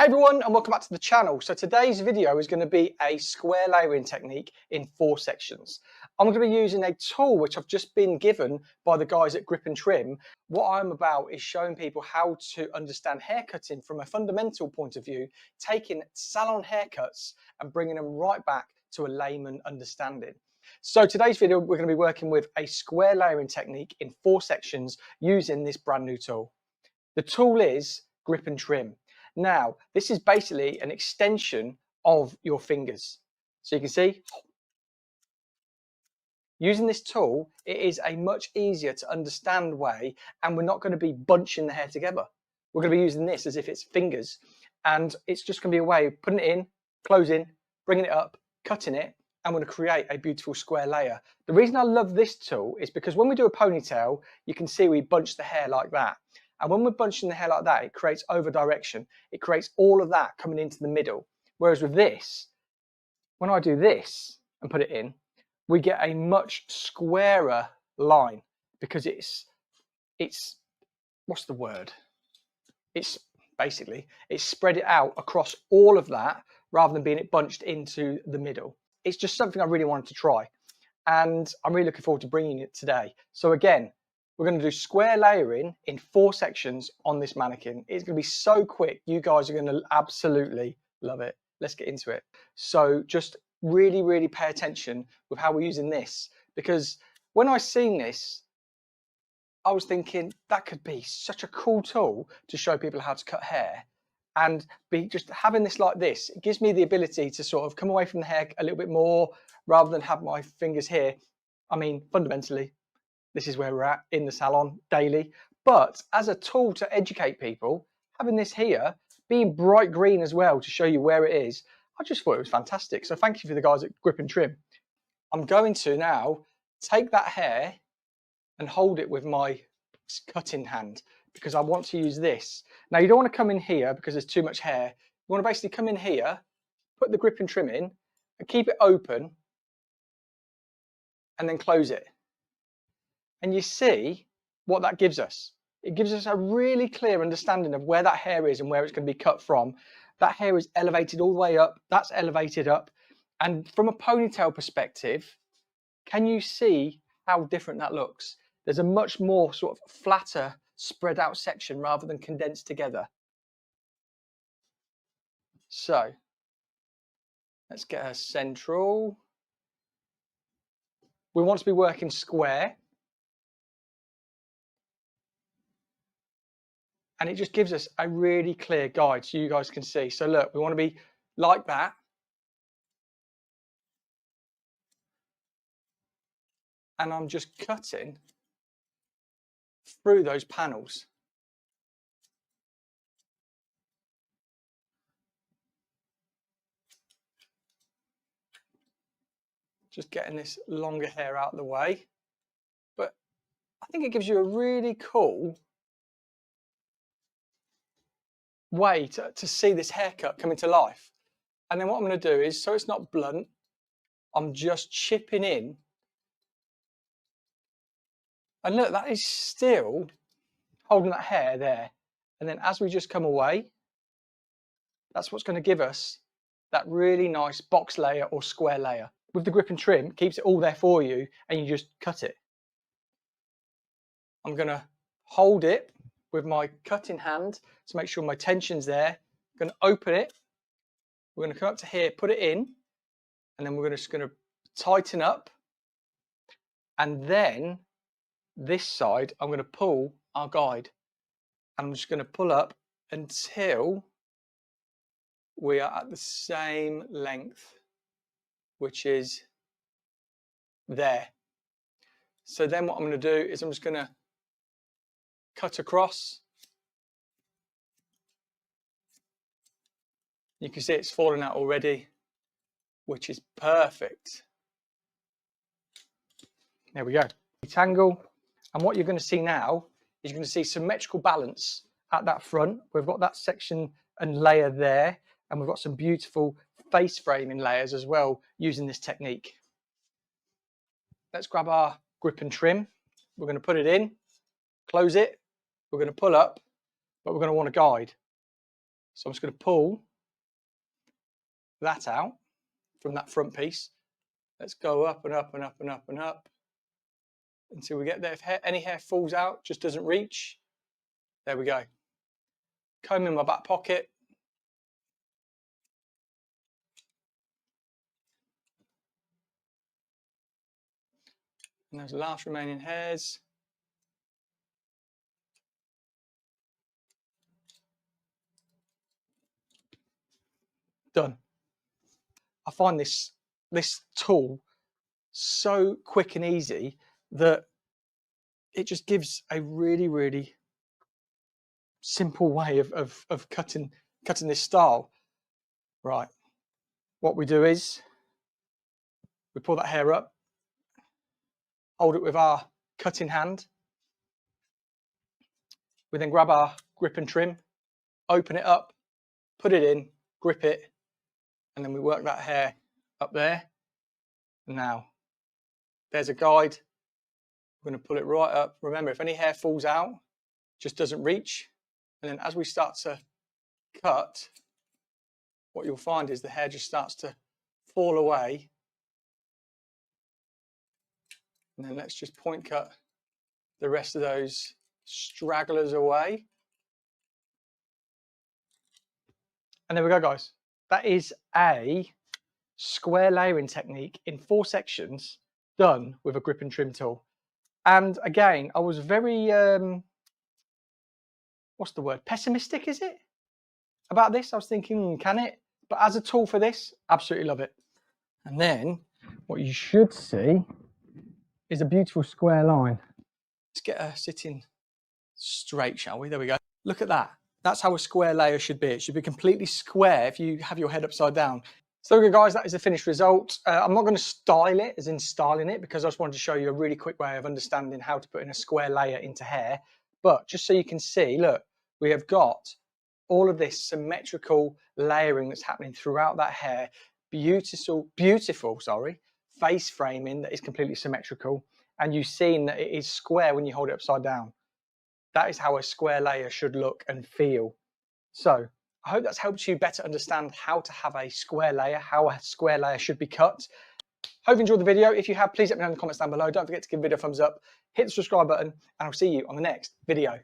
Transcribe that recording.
Hey everyone, and welcome back to the channel. So today's video is going to be a square layering technique in 4 sections. I'm going to be using a tool which I've just been given by the guys at Grip and Trim. What I'm about is showing people how to understand haircutting from a fundamental point of view, taking salon haircuts and bringing them right back to a layman understanding. So today's video, we're going to be working with a square layering technique in 4 sections using this brand new tool. The tool is Grip and Trim. Now, this is basically an extension of your fingers. So you can see, using this tool, it is a much easier to understand way, and we're not going to be bunching the hair together. We're going to be using this as if it's fingers, and it's just going to be a way of putting it in, closing, bringing it up, cutting it, and we're going to create a beautiful square layer. The reason I love this tool is because when we do a ponytail, you can see we bunch the hair like that. And when we're bunching the hair like that, it creates over direction. It creates all of that coming into the middle. Whereas with this, when I do this and put it in, we get a much squarer line because it's what's the word? It's spread it out across all of that rather than being it bunched into the middle. It's just something I really wanted to try. And I'm really looking forward to bringing it today. So again, we're going to do square layering in 4 sections on this mannequin. It's going to be so quick. You guys are going to absolutely love it. Let's get into it. So just really, really pay attention with how we're using this, because when I seen this, I was thinking that could be such a cool tool to show people how to cut hair, and be just having this like this. It gives me the ability to sort of come away from the hair a little bit more rather than have my fingers here. I mean, fundamentally, this is where we're at in the salon daily. But as a tool to educate people, having this here, being bright green as well to show you where it is, I just thought it was fantastic. So thank you for the guys at Grip and Trim. I'm going to now take that hair and hold it with my cutting hand because I want to use this. Now you don't want to come in here because there's too much hair. You want to basically come in here, put the Grip and Trim in and keep it open and then close it. And you see what that gives us. It gives us a really clear understanding of where that hair is and where it's going to be cut from. That hair is elevated all the way up. That's elevated up. And from a ponytail perspective, can you see how different that looks? There's a much more sort of flatter, spread out section rather than condensed together. So let's get her central. We want to be working square. And it just gives us a really clear guide so you guys can see. So look, we want to be like that. And I'm just cutting through those panels. Just getting this longer hair out of the way. But I think it gives you a really cool way to see this haircut coming to life. And then what I'm going to do is, so it's not blunt, I'm just chipping in. And look, that is still holding that hair there. And then as we just come away, that's what's going to give us that really nice box layer or square layer. With the Grip and Trim, it keeps it all there for you and you just cut it. I'm going to hold it with my cutting hand to make sure my tension's there. I'm going to open it. We're going to come up to here, put it in, and then we're just going to tighten up. And then this side, I'm going to pull our guide. I'm just going to pull up until we are at the same length, which is there. So then what I'm going to do is I'm just going to cut across. You can see it's falling out already, which is perfect. There we go. Detangle. And what you're going to see now is you're going to see symmetrical balance at that front. We've got that section and layer there, and we've got some beautiful face framing layers as well using this technique. Let's grab our Grip and Trim. We're going to put it in, close it. We're going to pull up, but we're going to want to guide. So I'm just going to pull that out from that front piece. Let's go up and up and up and up and up until we get there. If any hair falls out, just doesn't reach, there we go. Comb in my back pocket. And those last remaining hairs. Done. I find this tool so quick and easy that it just gives a really, really simple way of cutting this style. Right. What we do is we pull that hair up, hold it with our cutting hand. We then grab our grip and trim, open it up, put it in, grip it, and then we work that hair up there. Now, there's a guide. We're going to pull it right up. Remember, if any hair falls out, just doesn't reach. And then as we start to cut, what you'll find is the hair just starts to fall away. And then let's just point cut the rest of those stragglers away. And there we go, guys. That is a square layering technique in 4 sections done with a grip and trim tool. And again, I was very, what's the word? Pessimistic, is it? About this, I was thinking, can it? But as a tool for this, absolutely love it. And then what you should see is a beautiful square line. Let's get her sitting straight, shall we? There we go. Look at that. That's how a square layer should be. It should be completely square if you have your head upside down. So okay, guys, that is the finished result. I'm not going to style it, as in styling it, because I just wanted to show you a really quick way of understanding how to put in a square layer into hair. But just so you can see, look, we have got all of this symmetrical layering that's happening throughout that hair. Beautiful, face framing that is completely symmetrical. And you've seen that it is square when you hold it upside down. That is how a square layer should look and feel. So I hope that's helped you better understand how to have a square layer, how a square layer should be cut. Hope you enjoyed the video. If you have, please let me know in the comments down below. Don't forget to give the video a thumbs up, hit the subscribe button, and I'll see you on the next video.